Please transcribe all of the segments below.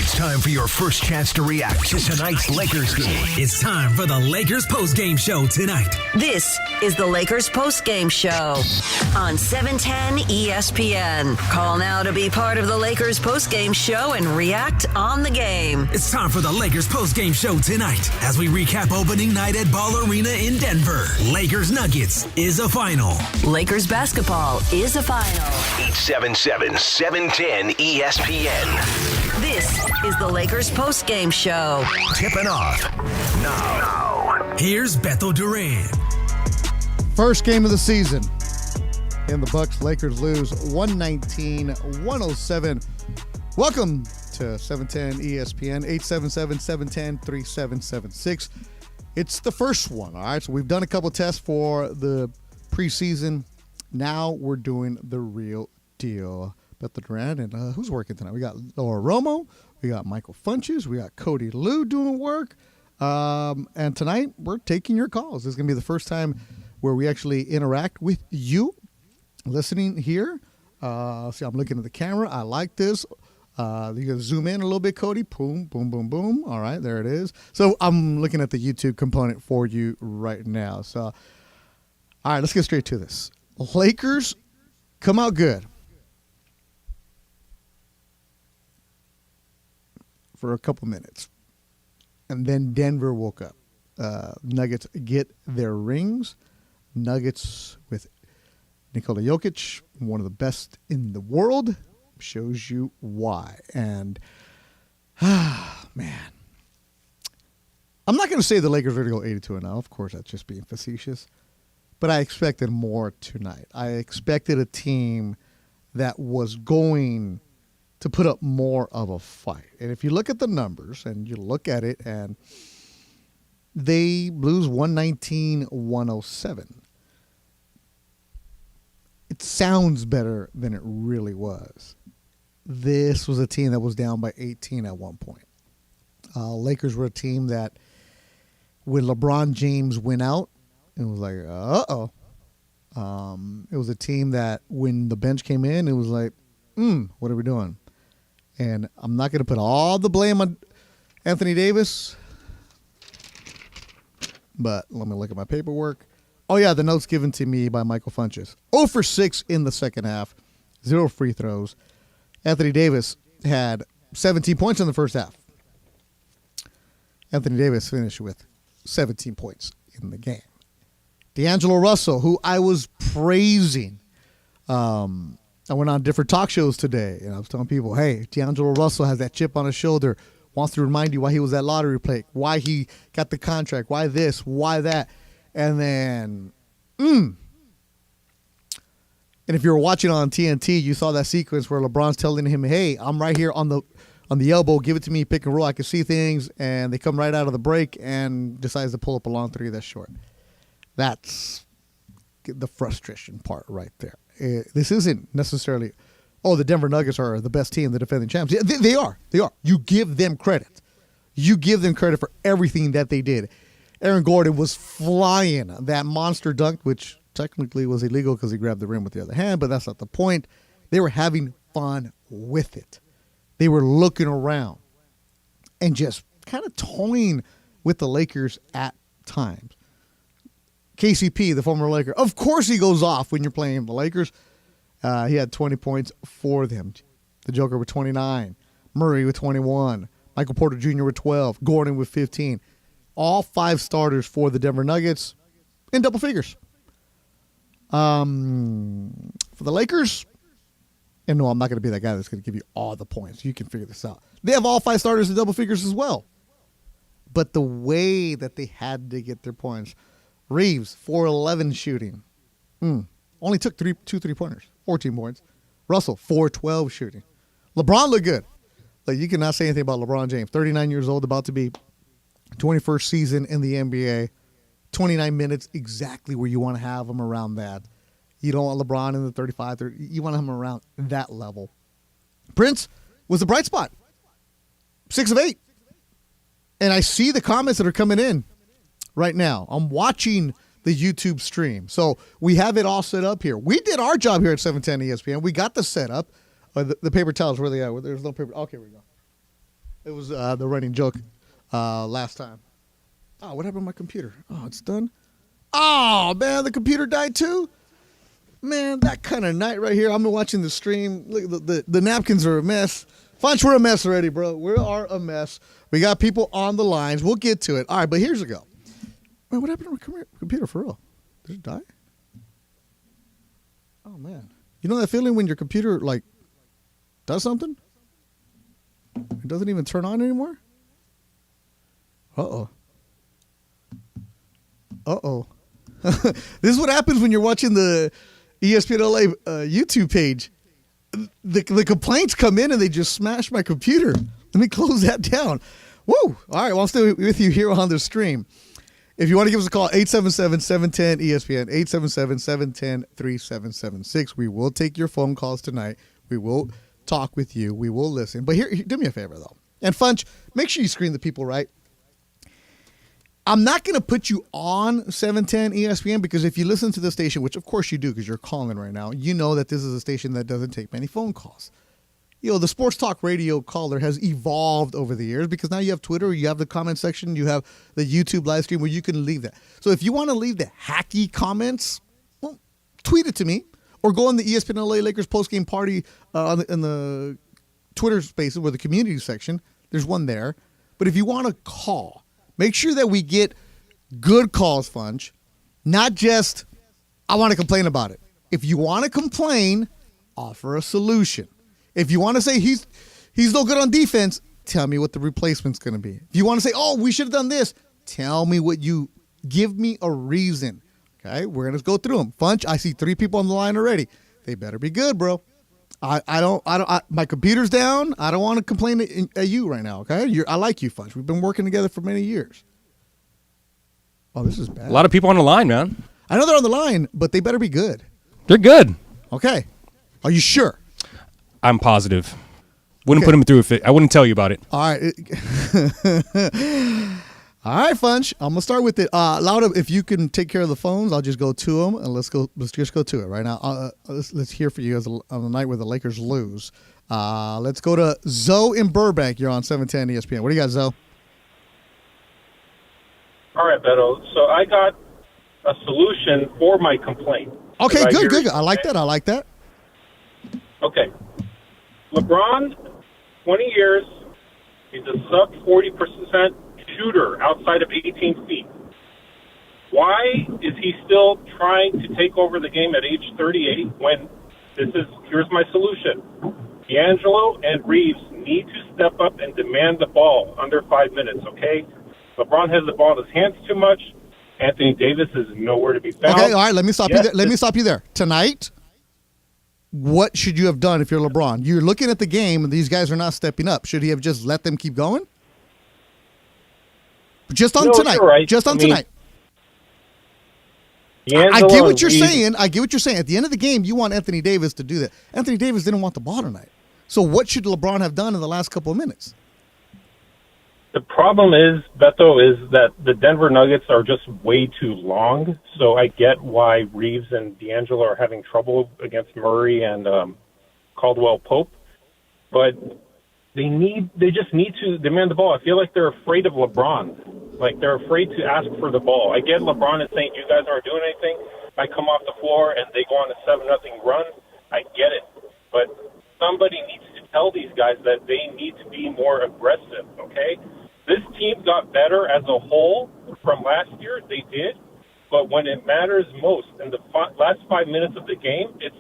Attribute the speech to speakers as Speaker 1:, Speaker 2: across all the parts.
Speaker 1: It's time for your first chance to react to tonight's Lakers game.
Speaker 2: It's time for the Lakers Postgame Show tonight.
Speaker 3: This is the Lakers Postgame Show on 710 ESPN. Call now to be part of the Lakers Postgame Show and react on the game.
Speaker 2: It's time for the Lakers Postgame Show tonight as we recap opening night at Ball Arena in Denver. Lakers Nuggets is a final.
Speaker 3: Lakers basketball is a final.
Speaker 1: 877-710 ESPN.
Speaker 3: This is the Lakers Postgame Show.
Speaker 1: Tipping off now.
Speaker 2: Here's Beto Duran.
Speaker 4: First game of the season. In the Bucks, Lakers lose 119-107. Welcome to 710 ESPN, 877-710-3776. It's the first one, all right? So we've done a couple tests for the preseason. Now we're doing the real deal. Beto Duran, and who's working tonight? We got Laura Romo, we got Michael Funches, we got Cody Lou doing work. And tonight we're taking your calls. This is going to be the first time where we actually interact with you listening here. See, I'm looking at the camera. I like this. You can zoom in a little bit, Cody. Boom, boom, boom, boom. All right, there it is. So I'm looking at the YouTube component for you right now. So, all right, let's get straight to this. Lakers come out good for a couple minutes. And then Denver woke up. Nuggets get their rings. Nuggets with Nikola Jokic, one of the best in the world, shows you why. And, man. I'm not going to say the Lakers are going to go 82-0. Of course, that's just being facetious. But I expected more tonight. I expected a team that was going to put up more of a fight. And if you look at the numbers and you look at it, and they lose 119-107. It sounds better than it really was. This was a team that was down by 18 at one point. Lakers were a team that when LeBron James went out, it was like, uh-oh. It was a team that when the bench came in, it was like, what are we doing? And I'm not going to put all the blame on Anthony Davis, but let me look at my paperwork. Oh, yeah, the notes given to me by Michael Funches. 0 for 6 in the second half, 0 free throws. Anthony Davis had 17 points in the first half. Anthony Davis finished with 17 points in the game. D'Angelo Russell, who I was praising, I went on different talk shows today, and I was telling people, hey, D'Angelo Russell has that chip on his shoulder, wants to remind you why he was that lottery pick, why he got the contract, why this, why that. And then, and if you were watching on TNT, you saw that sequence where LeBron's telling him, hey, I'm right here on the elbow, give it to me, pick and roll, I can see things, and they come right out of the break and decides to pull up a long three that's short. That's the frustration part right there. This isn't necessarily, the Denver Nuggets are the best team, the defending champs. Yeah, they are. You give them credit. You give them credit for everything that they did. Aaron Gordon was flying that monster dunk, which technically was illegal because he grabbed the rim with the other hand, but that's not the point. They were having fun with it. They were looking around and just kind of toying with the Lakers at times. KCP, the former Laker, of course he goes off when you're playing the Lakers. He had 20 points for them. The Joker with 29. Murray with 21. Michael Porter Jr. with 12. Gordon with 15. All 5 starters for the Denver Nuggets in double figures. For the Lakers, and no, I'm not going to be that guy that's going to give you all the points. You can figure this out. They have all 5 starters in double figures as well. But the way that they had to get their points, Reeves, 4-11 shooting. Only took 2 3-pointers, 14 points. Russell, 4-12 shooting. LeBron looked good. Like, you cannot say anything about LeBron James. 39 years old, about to be 21st season in the NBA. 29 minutes, exactly where you want to have him around that. You don't want LeBron in the 35, 30. You want him around that level. Prince was a bright spot. 6 of 8. And I see the comments that are coming in right now. I'm watching the YouTube stream. So we have it all set up here. We did our job here at 710 ESPN. We got the setup. The paper towels, where they are. There's no paper. Okay, here we go. It was the running joke last time. Oh, what happened to my computer? Oh, it's done. Oh, man, the computer died too? Man, that kind of night right here. I'm watching the stream. Look, the napkins are a mess. Funch, we're a mess already, bro. We are a mess. We got people on the lines. We'll get to it. All right, but here's the go. Man, what happened to my computer for real? Did it die? Oh, man. You know that feeling when your computer, like, does something? It doesn't even turn on anymore? Uh-oh. Uh-oh. This is what happens when you're watching the ESPN LA YouTube page. The complaints come in and they just smash my computer. Let me close that down. Woo! All right, well, I'm still with you here on the stream. If you want to give us a call, 877-710-ESPN, 877-710-3776. We will take your phone calls tonight. We will talk with you. We will listen. But here, do me a favor, though. And Funch, make sure you screen the people right. I'm not going to put you on 710 ESPN because if you listen to the station, which of course you do because you're calling right now, you know that this is a station that doesn't take many phone calls. You know, the sports talk radio caller has evolved over the years because now you have Twitter, you have the comment section, you have the YouTube live stream where you can leave that. So if you want to leave the hacky comments, well, tweet it to me or go on the ESPN LA Lakers postgame party in the Twitter spaces where the community section, there's one there. But if you want to call, make sure that we get good calls, Funch, not just, I want to complain about it. If you want to complain, offer a solution. If you want to say he's no good on defense, tell me what the replacement's going to be. If you want to say, oh, we should have done this, tell me give me a reason. Okay, we're going to go through them. Funch, I see 3 people on the line already. They better be good, bro. My computer's down. I don't want to complain at you right now, okay? I like you, Funch. We've been working together for many years. Oh, this is bad.
Speaker 5: A lot of people on the line, man.
Speaker 4: I know they're on the line, but they better be good.
Speaker 5: They're good.
Speaker 4: Okay. Are you sure?
Speaker 5: I'm positive. Wouldn't put them through if I wouldn't tell you about it.
Speaker 4: All right. All right, Funch. I'm gonna start with it. Lauda, if you can take care of the phones, I'll just go to them and let's just go to it right now. Let's hear for you on the night where the Lakers lose. Let's go to Zoe in Burbank. You're on 710 ESPN. What do you got, Zoe?
Speaker 6: All right, Beto. So I got a solution for my complaint.
Speaker 4: Okay, good. I like that.
Speaker 6: Okay. LeBron, 20 years, he's a sub 40% shooter outside of 18 feet. Why is he still trying to take over the game at age 38 when here's my solution. D'Angelo and Reeves need to step up and demand the ball under 5 minutes, okay? LeBron has the ball in his hands too much. Anthony Davis is nowhere to be found.
Speaker 4: Okay, all right, let me stop you there. Let me stop you there. Tonight, what should you have done if you're LeBron? You're looking at the game, and these guys are not stepping up. Should he have just let them keep going? Just on tonight.
Speaker 6: You're right.
Speaker 4: Tonight. I get what you're saying. At the end of the game, you want Anthony Davis to do that. Anthony Davis didn't want the ball tonight. So what should LeBron have done in the last couple of minutes?
Speaker 6: The problem is, Beto, is that the Denver Nuggets are just way too long. So I get why Reeves and D'Angelo are having trouble against Murray and Caldwell-Pope. But they just need to demand the ball. I feel like they're afraid of LeBron. Like they're afraid to ask for the ball. I get LeBron is saying, you guys aren't doing anything. I come off the floor and they go on a 7-0 run. I get it. But somebody needs to tell these guys that they need to be more aggressive, okay? This team got better as a whole from last year. They did. But when it matters most, in the last 5 minutes of the game, it's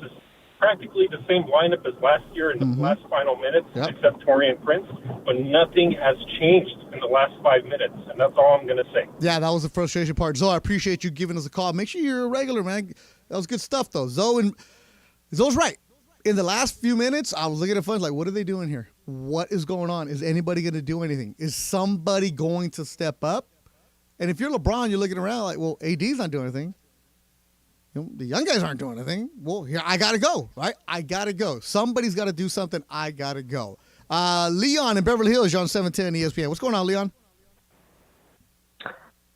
Speaker 6: practically the same lineup as last year in the last final minutes, except Taurean Prince. But nothing has changed in the last 5 minutes, and that's all I'm going to say.
Speaker 4: Yeah, that was the frustration part. Zoe, I appreciate you giving us a call. Make sure you're a regular, man. That was good stuff, though. Zoe's right. In the last few minutes, I was looking at Funch like, what are they doing here? What is going on? Is anybody going to do anything? Is somebody going to step up? And if you're LeBron, you're looking around like, well, AD's not doing anything. You know, the young guys aren't doing anything. Well, here, I got to go, right? I got to go. Somebody's got to do something. I got to go. Leon in Beverly Hills, you're on 710 ESPN. What's going on, Leon?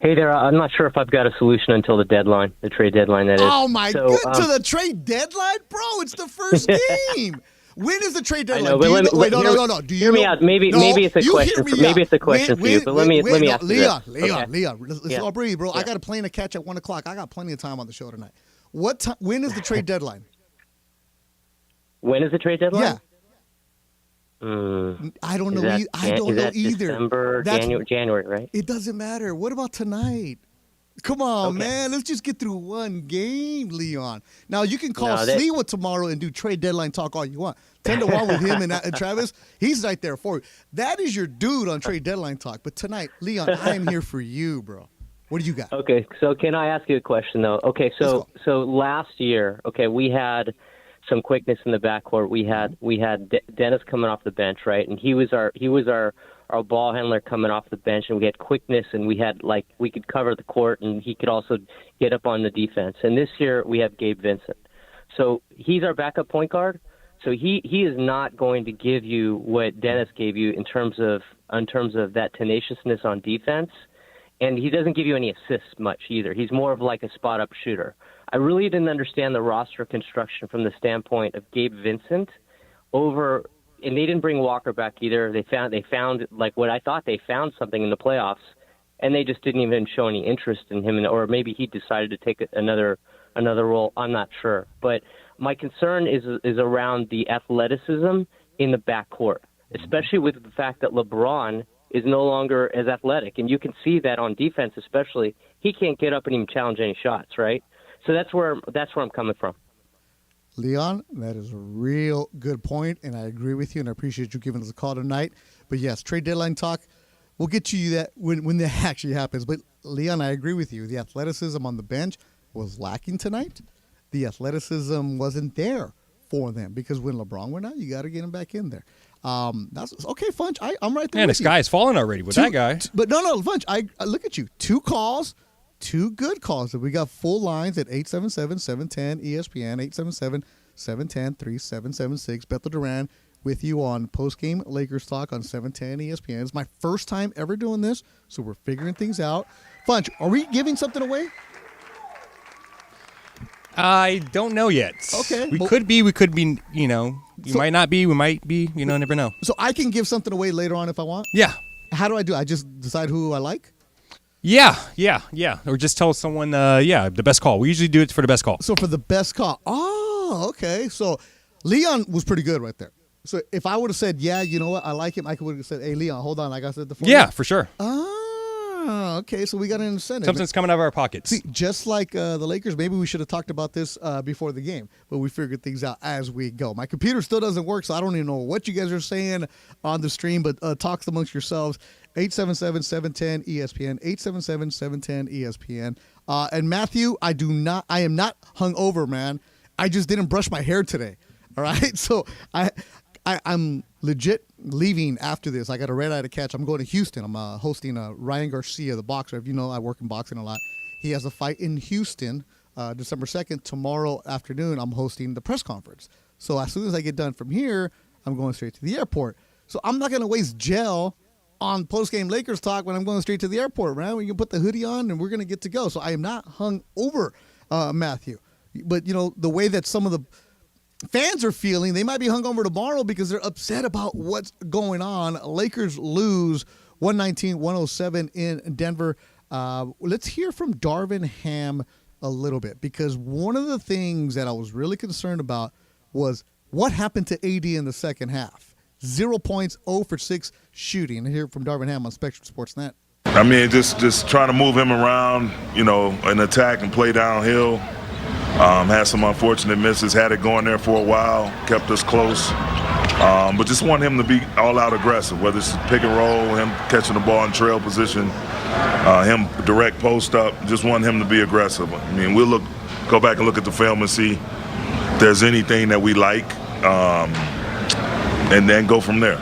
Speaker 7: Hey there, I'm not sure if I've got a solution until the deadline, the trade deadline, that is.
Speaker 4: Oh, my God, to the trade deadline? Bro, it's the first game. When is the trade
Speaker 7: I
Speaker 4: deadline?
Speaker 7: know, but
Speaker 4: Wait, no. Do you
Speaker 7: hear me
Speaker 4: know?
Speaker 7: out. Maybe it's a question. Maybe it's a question for you. But let me ask you this.
Speaker 4: Leon. Let's all breathe, bro.
Speaker 7: Yeah.
Speaker 4: I got a plane to catch at 1 o'clock. I got plenty of time on the show tonight. When is the trade deadline?
Speaker 7: When is the trade deadline?
Speaker 4: Yeah. I don't know. I don't know either.
Speaker 7: December, January, right?
Speaker 4: It doesn't matter. What about tonight? Come on, man. Let's just get through one game, Leon. Now, you can call Sliwa tomorrow and do trade deadline talk all you want. 10-1 with him and Travis. He's right there for you. That is your dude on trade deadline talk. But tonight, Leon, I am here for you, bro. What do you got?
Speaker 7: Okay, so can I ask you a question, though? Okay, so last year, we had some quickness in the backcourt. We had Dennis coming off the bench, right? And he was our ball handler coming off the bench, and we had quickness, and we could cover the court, and he could also get up on the defense. And this year we have Gabe Vincent, so he's our backup point guard. So he is not going to give you what Dennis gave you in terms of that tenaciousness on defense, and he doesn't give you any assists much either. He's more of like a spot up shooter. I really didn't understand the roster construction from the standpoint of Gabe Vincent over. And they didn't bring Walker back either. They found like what I thought they found something in the playoffs, and they just didn't even show any interest in him, or maybe he decided to take another role. I'm not sure. But my concern is around the athleticism in the backcourt, especially with the fact that LeBron is no longer as athletic, and you can see that on defense, especially he can't get up and even challenge any shots, right? So that's where I'm coming from.
Speaker 4: Leon, that is a real good point, and I agree with you, and I appreciate you giving us a call tonight. But yes, trade deadline talk, we'll get you that when that actually happens. But Leon, I agree with you. The athleticism on the bench was lacking tonight. The athleticism wasn't there for them because when LeBron went out, you got to get him back in there. That's okay, Funch. I'm right there.
Speaker 5: Man,
Speaker 4: with
Speaker 5: the sky is falling already with that guy.
Speaker 4: But no, Funch. I look at you. 2 calls. 2 good calls. We got full lines at 877-710-ESPN, 877-710-3776. Beto Duran with you on Postgame Lakers Talk on 710 ESPN. It's my first time ever doing this, so we're figuring things out. Funch, are we giving something away?
Speaker 5: I don't know yet.
Speaker 4: Okay.
Speaker 5: We could be, might not be, we might be, never know.
Speaker 4: So I can give something away later on if I want?
Speaker 5: Yeah.
Speaker 4: How do I do it? I just decide who I like?
Speaker 5: Yeah. Or just tell someone, the best call. We usually do it for the best call.
Speaker 4: So for the best call. Oh, okay. So Leon was pretty good right there. So if I would have said, yeah, you know what, I like him, I would have said, hey, Leon, hold on, like I said before.
Speaker 5: Yeah, for sure.
Speaker 4: Okay, so we got an incentive.
Speaker 5: Something's coming out of our pockets.
Speaker 4: See, just like the Lakers, maybe we should have talked about this before the game, but we figured things out as we go. My computer still doesn't work, so I don't even know what you guys are saying on the stream, but talk amongst yourselves. 877-710-ESPN, 877-710-ESPN. And Matthew, I am not hungover, man. I just didn't brush my hair today. All right, so I'm legit leaving after this. I got a red eye to catch. I'm going to Houston. I'm hosting Ryan Garcia, the boxer. If you know, I work in boxing a lot. He has a fight in Houston December 2nd. Tomorrow afternoon, I'm hosting the press conference. So as soon as I get done from here, I'm going straight to the airport. So I'm not going to waste gel on post-game Lakers talk when I'm going straight to the airport, right? We can put the hoodie on and we're going to get to go. So I am not hung over, Matthew. But, the way that some of the fans are feeling, they might be hungover tomorrow because they're upset about what's going on. Lakers lose 119-107 in Denver. Let's hear from Darvin Ham a little bit because one of the things that I was really concerned about was what happened to AD in the second half. 0 points, 0 for 6 shooting. I hear from Darvin Ham on Spectrum Sportsnet.
Speaker 8: I mean, just trying to move him around, and attack and play downhill. Had some unfortunate misses, had it going there for a while, kept us close. But just want him to be all-out aggressive, whether it's pick and roll, him catching the ball in trail position, him direct post up. Just want him to be aggressive. I mean, we'll go back and look at the film and see if there's anything that we like, and then go from there.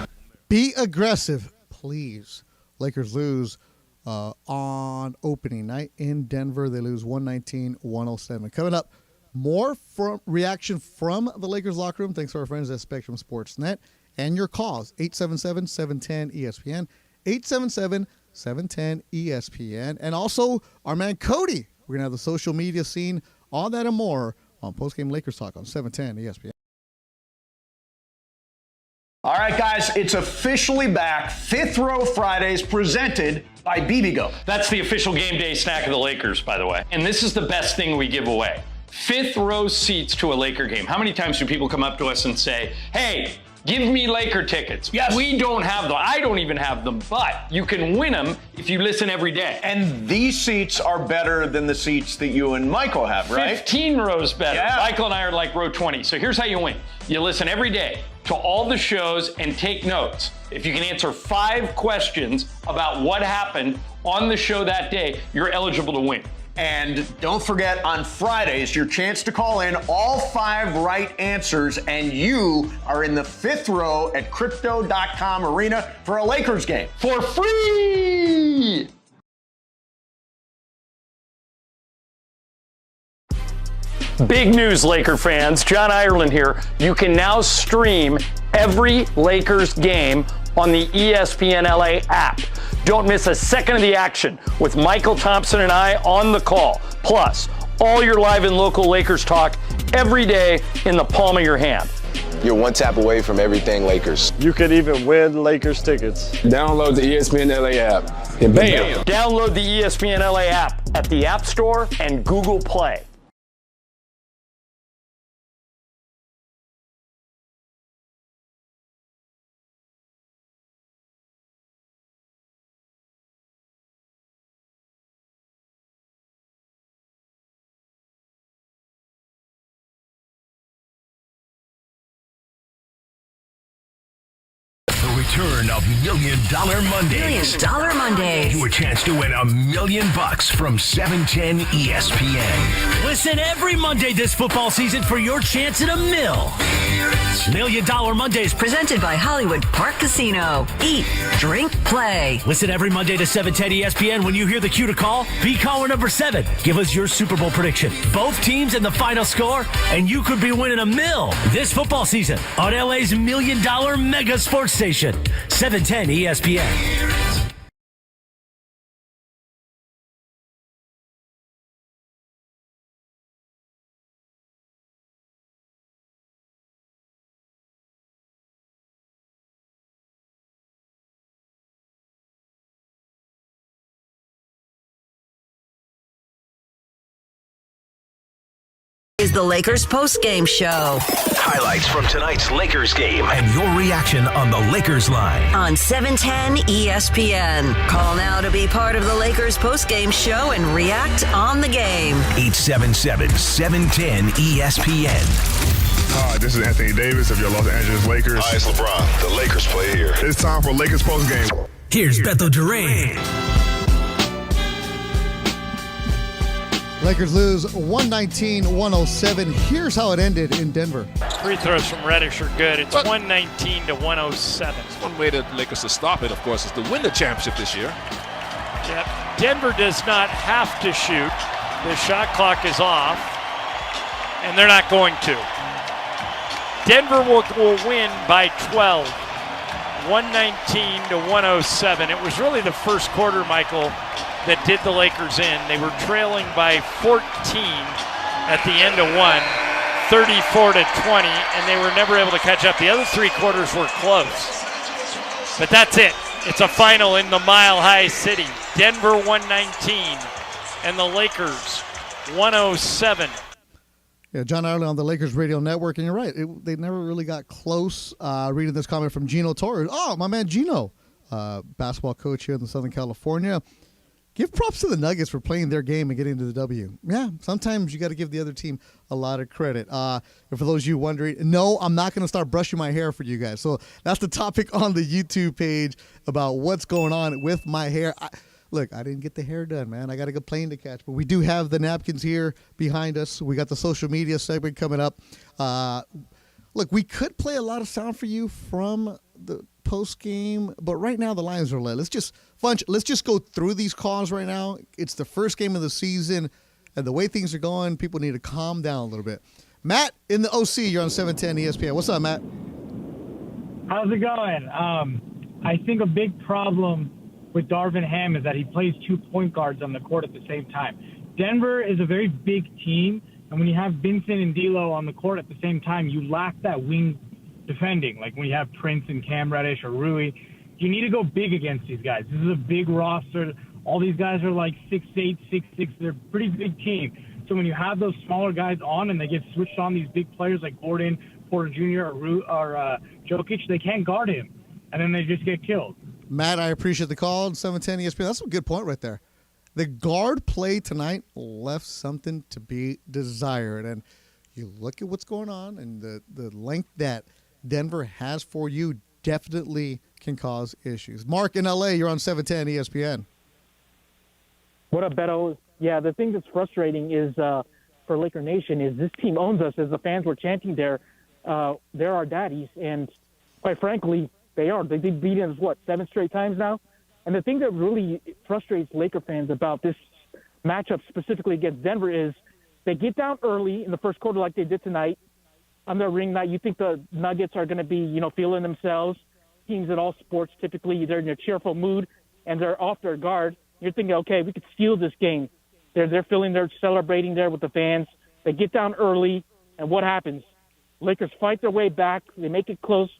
Speaker 4: Be aggressive, please. Lakers lose on opening night in Denver. They lose 119-107. Coming up, more reaction from the Lakers locker room. Thanks to our friends at Spectrum Sportsnet. And your calls, 877-710-ESPN, 877-710-ESPN. And also our man Cody. We're going to have the social media scene, all that and more on Postgame Lakers Talk on 710 ESPN.
Speaker 9: All right, guys, it's officially back. Fifth Row Fridays presented by BBGO.
Speaker 10: That's the official game day snack of the Lakers, by the way. And this is the best thing we give away. Fifth row seats to a Laker game. How many times do people come up to us and say, hey, give me Laker tickets?
Speaker 9: Yes.
Speaker 10: We don't have them. I don't even have them, but you can win them if you listen every day.
Speaker 9: And these seats are better than the seats that you and Michael have, right?
Speaker 10: 15 rows better.
Speaker 9: Yeah.
Speaker 10: Michael and I are like row 20. So here's how you win. You listen every day to all the shows and take notes. If you can answer 5 questions about what happened on the show that day, you're eligible to win.
Speaker 9: And don't forget, on Fridays, your chance to call in all 5 right answers, and you are in the fifth row at Crypto.com Arena for a Lakers game.
Speaker 10: For free! Big news, Laker fans. John Ireland here. You can now stream every Lakers game on the ESPN LA app. Don't miss a second of the action with Michael Thompson and I on the call. Plus, all your live and local Lakers talk every day in the palm of your hand.
Speaker 11: You're one tap away from everything Lakers.
Speaker 12: You could even win Lakers tickets.
Speaker 11: Download the ESPN LA app. And bam!
Speaker 10: Download the ESPN LA app at the App Store and Google Play.
Speaker 1: Return of Million Dollar Mondays.
Speaker 3: $1 Million Mondays.
Speaker 1: Your chance to win $1 million from 710 ESPN.
Speaker 2: Listen every Monday this football season for your chance at $1 million. $1 Million Mondays.
Speaker 3: Presented by Hollywood Park Casino. Eat, drink, play.
Speaker 2: Listen every Monday to 710 ESPN. When you hear the cue to call, be caller number 7. Give us your Super Bowl prediction, both teams and the final score, and you could be winning $1 million this football season on LA's $1 million mega sports station, 710 ESPN.
Speaker 3: Is the Lakers Postgame Show.
Speaker 1: Highlights from tonight's Lakers game and your reaction on the Lakers line.
Speaker 3: On 710 ESPN. Call now to be part of the Lakers Postgame Show and react on the game.
Speaker 1: 877-710 ESPN.
Speaker 13: Hi, this is Anthony Davis of your Los Angeles Lakers.
Speaker 14: Hi, it's LeBron. The Lakers play here.
Speaker 13: It's time for Lakers Postgame.
Speaker 2: Here's Beto Duran.
Speaker 4: Lakers lose 119-107. Here's how it ended in Denver.
Speaker 15: Free throws from Reddish are good. It's 119-107.
Speaker 16: One way the Lakers to stop it, of course, is to win the championship this year.
Speaker 15: Yep. Denver does not have to shoot. The shot clock is off, and they're not going to. Denver will win by 12, 119-107. It was really the first quarter, Michael, that did the Lakers in. They were trailing by 14 at the end of one, 34-20, and they were never able to catch up. The other 3 quarters were close. But that's it. It's a final in the Mile High City. Denver 119 and the Lakers 107.
Speaker 4: Yeah, John Ireland on the Lakers Radio Network, and you're right. They never really got close. Reading this comment from Gino Torres. Oh, my man Gino, basketball coach here in Southern California. Give props to the Nuggets for playing their game and getting to the W. Yeah, sometimes you got to give the other team a lot of credit. And for those of you wondering, no, I'm not going to start brushing my hair for you guys. So that's the topic on the YouTube page about what's going on with my hair. Look, I didn't get the hair done, man. I got a good plane to catch. But we do have the napkins here behind us. We got the social media segment coming up. Look, we could play a lot of sound for you from the post game, but right now the lines are lit. Let's just go through these calls right now. It's the first game of the season, and the way things are going, people need to calm down a little bit. Matt in the OC, you're on 710 ESPN. What's up, Matt?
Speaker 17: How's it going? I think a big problem with Darvin Ham is that he plays 2 point guards on the court at the same time. Denver is a very big team, and when you have Vincent and D'Lo on the court at the same time, you lack that wing defending. Like when you have Prince and Cam Reddish or Rui, you need to go big against these guys. This is a big roster. All these guys are like 6'8", 6'6". They're a pretty big team. So when you have those smaller guys on and they get switched on these big players like Gordon, Porter Jr. or Jokic, they can't guard him, and then they just get killed.
Speaker 4: Matt, I appreciate the call on 710 ESPN. That's a good point right there. The guard play tonight left something to be desired, and you look at what's going on, and the length that Denver has for you definitely can cause issues. Mark in LA, you're on 710 ESPN.
Speaker 18: What up, Beto? Yeah, the thing that's frustrating is for Laker Nation is this team owns us. As the fans were chanting there, they're our daddies, and quite frankly, they are. They've beaten us, 7 straight times now? And the thing that really frustrates Laker fans about this matchup specifically against Denver is they get down early in the first quarter like they did tonight on their ring night. You think the Nuggets are going to be, feeling themselves. Teams in all sports, typically, they're in a cheerful mood, and they're off their guard. You're thinking, okay, we could steal this game. They're celebrating there with the fans. They get down early, and what happens? Lakers fight their way back. They make it close.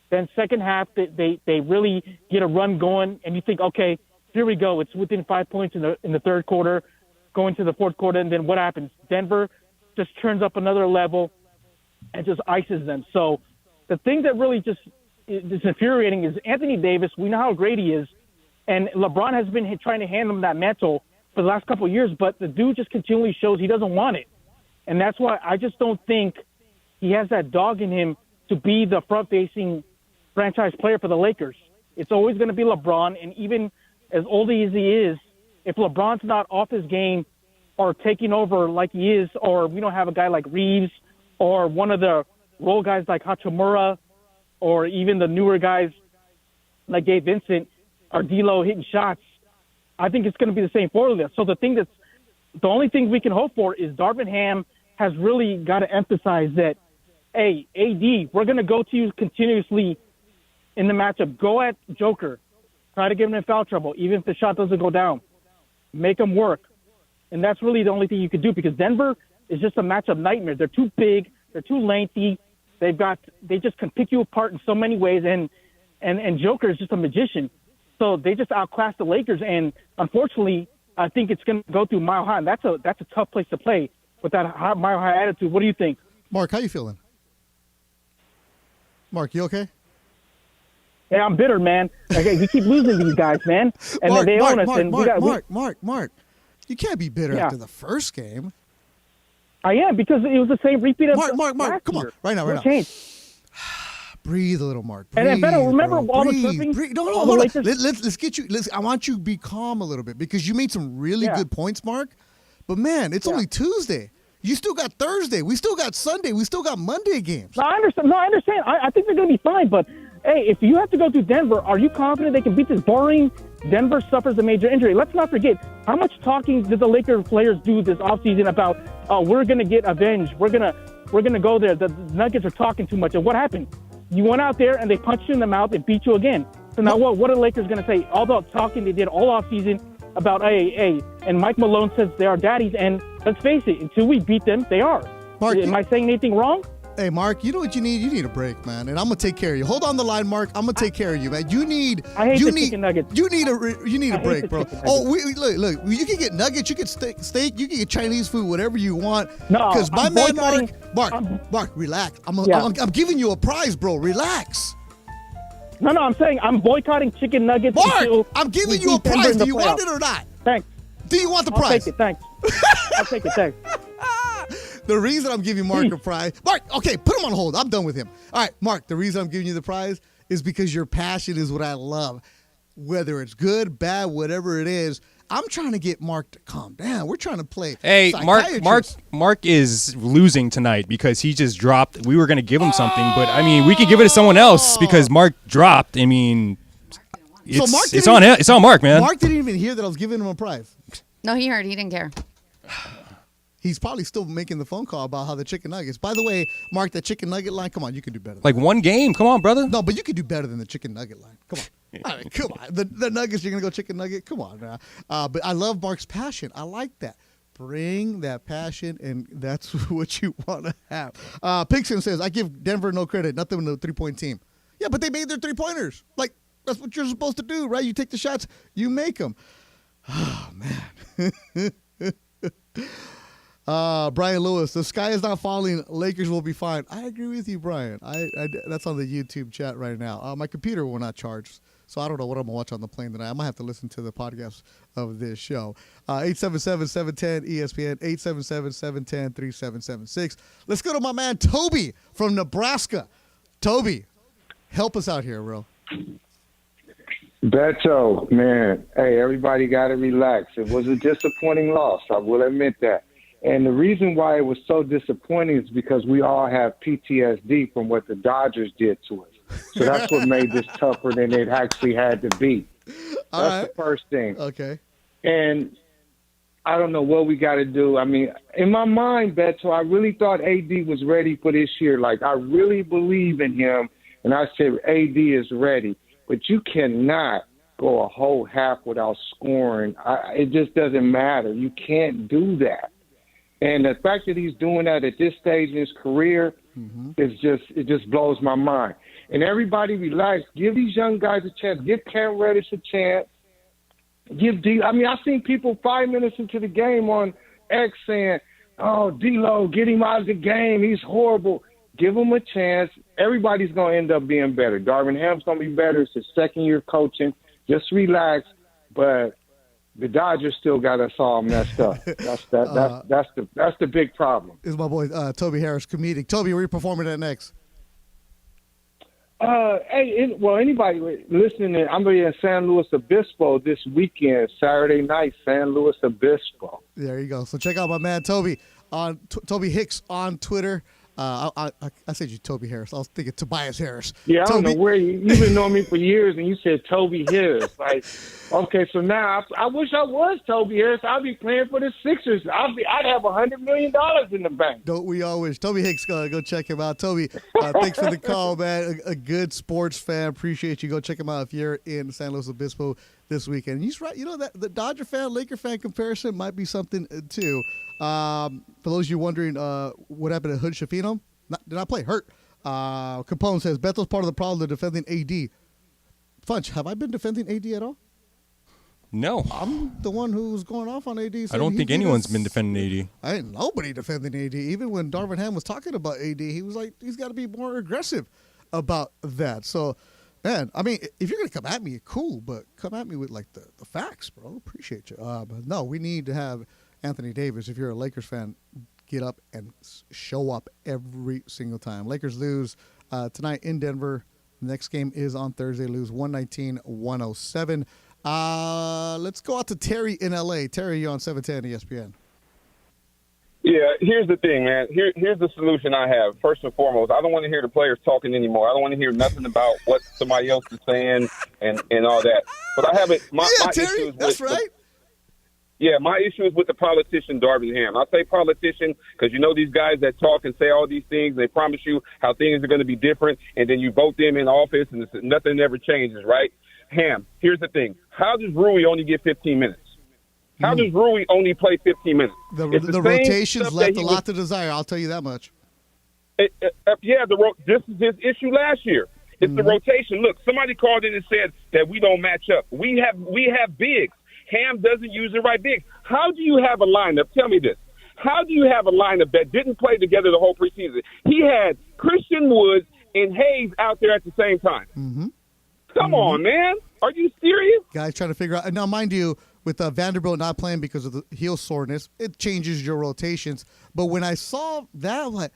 Speaker 18: Then second half, they really get a run going, and you think, okay, here we go. It's within 5 points in the third quarter, going to the fourth quarter, and then what happens? Denver just turns up another level and just ices them. So the thing that really just is infuriating is Anthony Davis. We know how great he is, and LeBron has been trying to hand him that mantle for the last couple of years, but the dude just continually shows he doesn't want it. And that's why I just don't think he has that dog in him to be the front-facing franchise player for the Lakers. It's always going to be LeBron, and even as old as he is, if LeBron's not off his game or taking over like he is, or we don't have a guy like Reeves or one of the role guys like Hachimura or even the newer guys like Gabe Vincent or D'Lo hitting shots, I think it's going to be the same formula. So the only thing we can hope for is Darvin Ham has really got to emphasize that, hey, AD, we're going to go to you continuously in the matchup. Go at Joker. Try to get him in foul trouble, even if the shot doesn't go down. Make him work. And that's really the only thing you can do, because Denver is just a matchup nightmare. They're too big. They're too lengthy. They just can pick you apart in so many ways. And Joker is just a magician. So they just outclassed the Lakers. And unfortunately, I think it's going to go through Mile High. And that's a tough place to play with that Mile High attitude. What do you think?
Speaker 4: Mark, how you feeling? Mark, you okay?
Speaker 18: Yeah, I'm bitter, man. Okay, we keep losing these guys, man. And they own us.
Speaker 4: Mark, you can't be bitter after the first game.
Speaker 18: I am, because it was the same repeat of
Speaker 4: Mark, come on. Right now. Breathe a little, Mark.
Speaker 18: Breathe, and then Beto, remember all the chirping?
Speaker 4: No, hold on. Let's get you. I want you to be calm a little bit, because you made some really good points, Mark. But, man, it's only Tuesday. You still got Thursday. We still got Sunday. We still got Monday games.
Speaker 18: No, I understand. I think they're going to be fine. But, hey, if you have to go through Denver, are you confident they can beat this boring? Denver suffers a major injury. Let's not forget, how much talking did the Lakers players do this offseason about, we're going to get avenged. We're going to go there. The Nuggets are talking too much. And what happened? You went out there and they punched you in the mouth and beat you again. So now what are the Lakers going to say? All the talking they did all offseason about, hey, and Mike Malone says they are daddies, and let's face it, until we beat them, they are. Mark, am I saying anything wrong?
Speaker 4: Hey, Mark, you know what you need? You need a break, man, and I'm gonna take care of you. Hold on the line, Mark. I'm gonna take care of you, man.
Speaker 18: Chicken nuggets.
Speaker 4: You need a break, bro. Look. You can get nuggets, you can steak, you can get Chinese food, whatever you want.
Speaker 18: No,
Speaker 4: because my man, Mark, relax. I'm giving you a prize, bro. Relax.
Speaker 18: No, I'm saying I'm boycotting chicken nuggets.
Speaker 4: Mark, I'm giving you a prize. Do you want it or not?
Speaker 18: Thanks.
Speaker 4: Do you want the prize?
Speaker 18: I'll take it. Thanks. I'll take it. Thanks.
Speaker 4: The reason I'm giving Mark a prize, Mark, okay, put him on hold. I'm done with him. All right, Mark, the reason I'm giving you the prize is because your passion is what I love. Whether it's good, bad, whatever it is, I'm trying to get Mark to calm down. We're trying to play.
Speaker 5: Hey, Mark is losing tonight because he just dropped. We were going to give him something, but I mean, we could give it to someone else because Mark dropped. I mean, it's on Mark, man.
Speaker 4: Mark didn't even hear that I was giving him a prize.
Speaker 19: No, he heard. He didn't care.
Speaker 4: He's probably still making the phone call about how the chicken nuggets. By the way, Mark, that chicken nugget line, come on, you can do better.
Speaker 5: Like one game. Come on, brother.
Speaker 4: No, but you can do better than the chicken nugget line. Come on. I mean, come on. The nuggets, you're going to go chicken nugget? Come on. But I love Mark's passion. I like that. Bring that passion, and that's what you want to have. Pixon says, I give Denver no credit. Nothing with the 3-point team. Yeah, but they made their 3-pointers. Like, that's what you're supposed to do, right? You take the shots, you make them. Oh, man. Brian Lewis, the sky is not falling. Lakers will be fine. I agree with you, Brian. That's on the YouTube chat right now. My computer will not charge, so I don't know what I'm going to watch on the plane tonight. I might have to listen to the podcast of this show. 877-710-ESPN, 877-710-3776. Let's go to my man Toby from Nebraska. Toby, help us out here, bro.
Speaker 19: Beto, man, hey, everybody got to relax. It was a disappointing loss. I will admit that. And the reason why it was so disappointing is because we all have PTSD from what the Dodgers did to us. So that's what made this tougher than it actually had to be. That's the first thing.
Speaker 4: Okay.
Speaker 19: And I don't know what we got to do. I mean, in my mind, Beto, I really thought AD was ready for this year. Like, I really believe in him, and I said AD is ready. But you cannot go a whole half without scoring. It just doesn't matter. You can't do that. And the fact that he's doing that at this stage in his career it just blows my mind. And everybody relax. Give these young guys a chance. Give Cam Reddish a chance. I've seen people 5 minutes into the game on X saying, oh, D-Lo, get him out of the game. He's horrible. Give him a chance. Everybody's going to end up being better. Darvin Ham's going to be better. It's his second year coaching. Just relax. But the Dodgers still got us all messed up. That's the big problem.
Speaker 4: This is my boy Toby Harris, comedic. Toby, where are you performing at next?
Speaker 19: Anybody listening, I'm going to be in San Luis Obispo this weekend, Saturday night, San Luis Obispo.
Speaker 4: There you go. So check out my man Toby on Toby Hicks on Twitter. I said you Toby Harris. I was thinking Tobias Harris.
Speaker 19: Yeah, I don't know where you've been knowing me for years, and you said Toby Harris. Like, okay, so now I wish I was Toby Harris. I'd be playing for the Sixers. I'd have $100 million in the bank.
Speaker 4: Don't we all wish? Toby Hicks, go check him out. Toby, thanks for the call, man. A good sports fan. Appreciate you. Go check him out if you're in San Luis Obispo this weekend. He's right. You know that the Dodger fan, Laker fan comparison might be something too. For those of you wondering what happened to Hood Shafino, did not play, hurt. Capone says, Beto's part of the problem of defending AD. Funch, have I been defending AD at all?
Speaker 5: No.
Speaker 4: I'm the one who's going off on AD.
Speaker 5: I don't think anyone's been defending AD.
Speaker 4: I ain't nobody defending AD. Even when Darvin Ham was talking about AD, he was like, he's got to be more aggressive about that. So, man, I mean, if you're going to come at me, cool, but come at me with, like, the facts, bro. Appreciate you. But no, we need to have Anthony Davis, if you're a Lakers fan, get up and show up every single time. Lakers lose tonight in Denver. The next game is on Thursday. Lose 119-107. Let's go out to Terry in L.A. Terry, you're on 710 ESPN.
Speaker 20: Yeah, here's the thing, man. Here's the solution I have. First and foremost, I don't want to hear the players talking anymore. I don't want to hear nothing about what somebody else is saying and all that. But I have it. My
Speaker 4: Terry,
Speaker 20: issue is
Speaker 4: that's right.
Speaker 20: Yeah, my issue is with the politician, Darvin Ham. I say politician because you know these guys that talk and say all these things. They promise you how things are going to be different, and then you vote them in office, and nothing ever changes, right? Ham, here's the thing. How does Rui only get 15 minutes? How does Rui only play 15 minutes?
Speaker 4: The rotations left a lot to desire, I'll tell you that much.
Speaker 20: This is his issue last year. It's the rotation. Look, somebody called in and said that we don't match up. We have bigs. Ham doesn't use the right big. How do you have a lineup? Tell me this. How do you have a lineup that didn't play together the whole preseason? He had Christian Woods and Hayes out there at the same time. Come on, man. Are you serious?
Speaker 4: Guys trying to figure out. Now, mind you, with Vanderbilt not playing because of the heel soreness, it changes your rotations. But when I saw that, I'm like,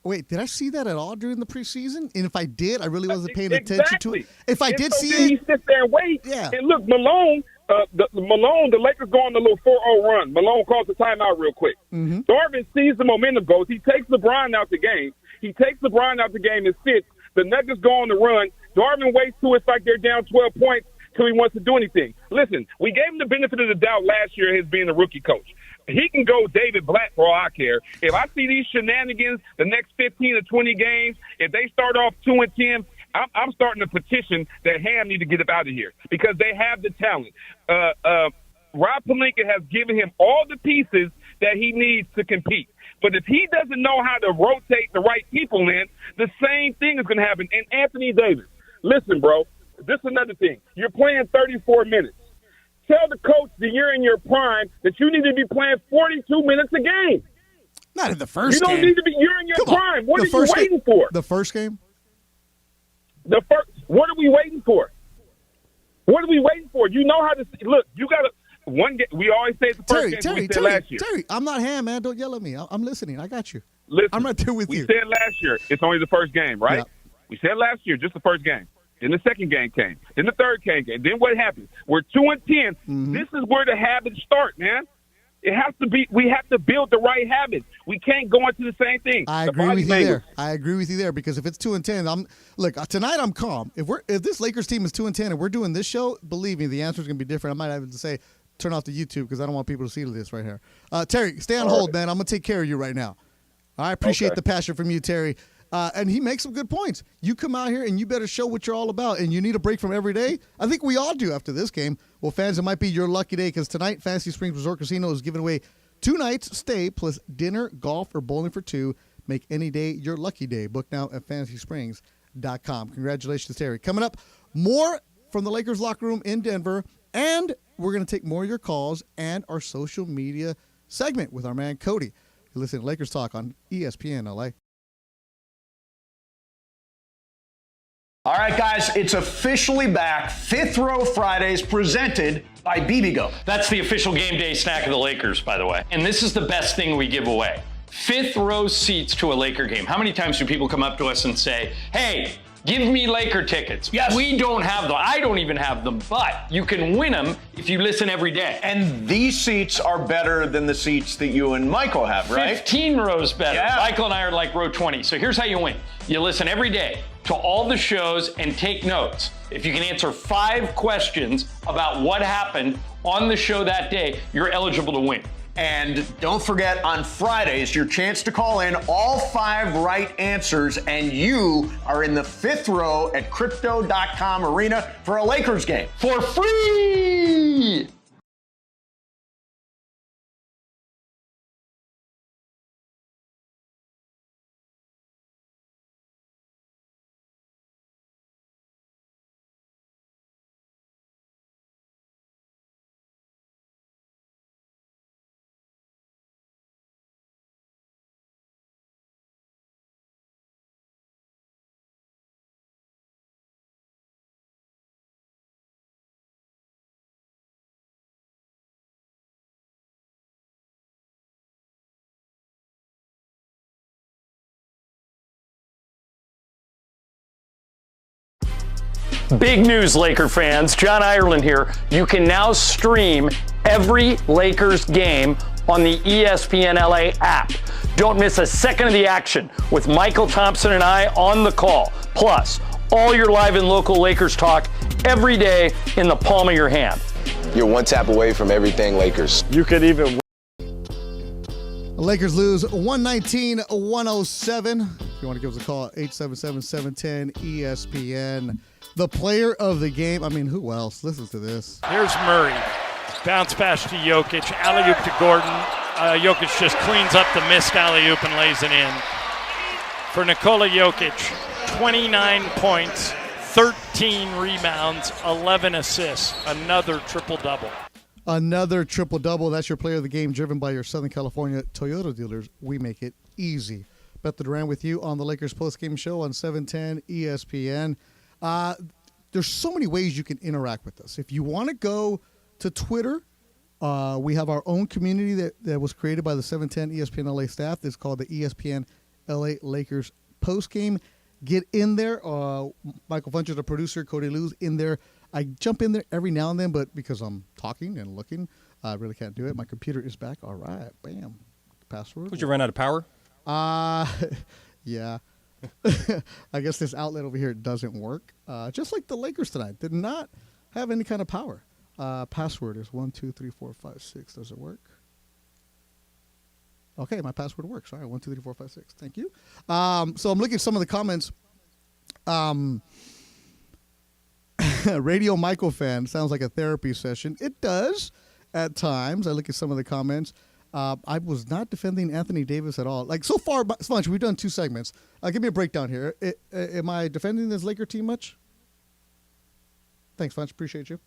Speaker 4: wait, did I see that at all during the preseason? And if I did, I really wasn't paying attention to it. If I did see it.
Speaker 20: He sits there and waits.
Speaker 4: Yeah.
Speaker 20: And look, Malone, the Lakers go on a little 4-0 run. Malone calls the timeout real quick. Darvin sees the momentum goes. He takes LeBron out the game. and sits. The Nuggets go on the run. Darvin waits till it's like they're down 12 points till he wants to do anything. Listen, we gave him the benefit of the doubt last year as being a rookie coach. He can go David Blatt for all I care. If I see these shenanigans the next 15 or 20 games, if they start off 2-10, I'm starting a petition that Ham need to get up out of here because they have the talent. Rob Pelinka has given him all the pieces that he needs to compete. But if he doesn't know how to rotate the right people in, the same thing is going to happen. And Anthony Davis, listen, bro, this is another thing. You're playing 34 minutes. Tell the coach that you're in your prime that you need to be playing 42 minutes a game.
Speaker 4: Not in the first
Speaker 20: game. You don't need to be. You're in your prime. What are you waiting for?
Speaker 4: The first game?
Speaker 20: What are we waiting for? What are we waiting for? You know how to – look, you got to – one game. We always say it's the first game we said last year.
Speaker 4: Terry, I'm not ham, man. Don't yell at me. I'm listening. I got you.
Speaker 20: Listen,
Speaker 4: I'm right there with you.
Speaker 20: We said last year it's only the first game, right?
Speaker 4: Yeah.
Speaker 20: We said last year just the first game. Then the second game came. Then the third game came. Then what happened? We're 2-10.
Speaker 4: Mm-hmm.
Speaker 20: This is where the habits start, man. It has to be. We have to build the right habits. We can't go into the same thing.
Speaker 4: I agree with you there. I agree with you there because if it's 2-10, tonight I'm calm. If this Lakers team is 2-10 and we're doing this show, believe me, the answer is going to be different. I might have to say turn off the YouTube because I don't want people to see this right here. Terry, stay on hold, man. I'm going to take care of you right now. I appreciate the passion from you, Terry. And he makes some good points. You come out here and you better show what you're all about, and you need a break from every day. I think we all do after this game. Well, fans, it might be your lucky day because tonight Fantasy Springs Resort Casino is giving away 2 nights stay plus dinner, golf, or bowling for 2. Make any day your lucky day. Book now at fantasysprings.com. Congratulations, Terry. Coming up, more from the Lakers locker room in Denver, and we're going to take more of your calls and our social media segment with our man Cody. You listen to Lakers Talk on ESPN LA.
Speaker 9: All right, guys, it's officially back. Fifth Row Fridays presented by BBGO.
Speaker 10: That's the official game day snack of the Lakers, by the way. And this is the best thing we give away. Fifth row seats to a Laker game. How many times do people come up to us and say, hey, give me Laker tickets? Yes. We don't have them. I don't even have them, but you can win them if you listen every day.
Speaker 9: And these seats are better than the seats that you and Michael have, right?
Speaker 10: 15 rows better.
Speaker 9: Yeah.
Speaker 10: Michael and I are like row 20. So here's how you win. You listen every day to all the shows and take notes. If you can answer 5 questions about what happened on the show that day, you're eligible to win.
Speaker 9: And don't forget, on Fridays, your chance to call in all 5 right answers, and you are in the fifth row at Crypto.com Arena for a Lakers game.
Speaker 10: For free! Big news, Laker fans. John Ireland here. You can now stream every Lakers game on the ESPN LA app. Don't miss a second of the action with Michael Thompson and I on the call. Plus, all your live and local Lakers talk every day in the palm of your hand.
Speaker 11: You're one tap away from everything Lakers.
Speaker 12: You could even.
Speaker 4: The Lakers lose 119-107. If you want to give us a call, 877-710-ESPN. The player of the game. I mean, who else? Listen to this.
Speaker 15: Here's Murray. Bounce pass to Jokic. Alley-oop to Gordon. Jokic just cleans up the missed alley-oop and lays it in. For Nikola Jokic, 29 points, 13 rebounds, 11 assists. Another triple-double.
Speaker 4: Another triple-double. That's your player of the game, driven by your Southern California Toyota dealers. We make it easy. Beto Duran with you on the Lakers postgame show on 710 ESPN. There's so many ways you can interact with us. If you want to go to Twitter, we have our own community that was created by the 710 ESPN LA staff. It's called the ESPN LA Lakers postgame. Get in there. Michael Funcher, the producer, Cody Lou's in there. I jump in there every now and then, but because I'm talking and looking, I really can't do it. My computer is back. All right. Bam. Password.
Speaker 5: Would you run out of power?
Speaker 4: Yeah. I guess this outlet over here doesn't work. Just like the Lakers tonight. Did not have any kind of power. Password is 1, 2, 3, 4, 5, 6. Does it work? Okay, my password works. All right, 1, 2, 3, 4, 5, 6. Thank you. So I'm looking at some of the comments. Radio Michael fan sounds like a therapy session. It does. at times. I look at some of the comments. I was not defending Anthony Davis at all. Like, so far, Sponge, we've done 2 segments. Give me a breakdown here. Am I defending this Laker team much? Thanks, Sponge. Appreciate you.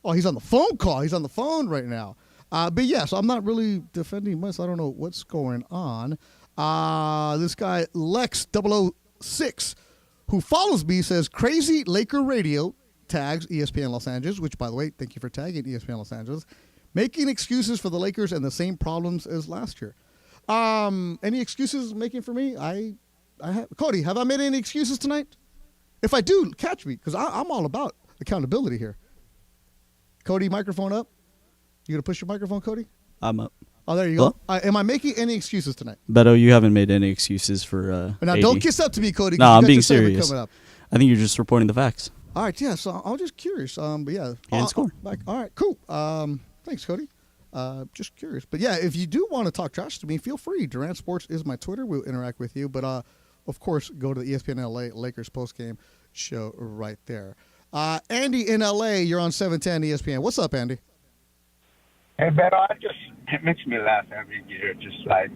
Speaker 4: Oh, he's on the phone call. He's on the phone right now. But yeah, so I'm not really defending much. I don't know what's going on. This guy, Lex006, who follows me, says, Crazy Laker Radio tags ESPN Los Angeles, which, by the way, thank you for tagging ESPN Los Angeles, making excuses for the Lakers and the same problems as last year. Any excuses making for me? Cody, have I made any excuses tonight? If I do, catch me, because I'm all about accountability here. Cody, microphone up. You going to push your microphone, Cody?
Speaker 21: I'm up.
Speaker 4: Oh, there you go. Am I making any excuses tonight?
Speaker 21: Beto, you haven't made any excuses for
Speaker 4: now,
Speaker 21: AD.
Speaker 4: don't kiss up to me, Cody.
Speaker 21: No, I'm being serious. I think you're just reporting the facts.
Speaker 4: All right, yeah, so I'm just curious. But yeah.
Speaker 21: And score.
Speaker 4: All right, cool. Thanks, Cody. Just curious. But yeah, if you do want to talk trash to me, feel free. Duran Sports is my Twitter. We'll interact with you. But, of course, go to the ESPN LA Lakers postgame show right there. Andy in LA, you're on 710 ESPN. What's up, Andy?
Speaker 22: Hey, Beto, it makes me laugh every year. Just like,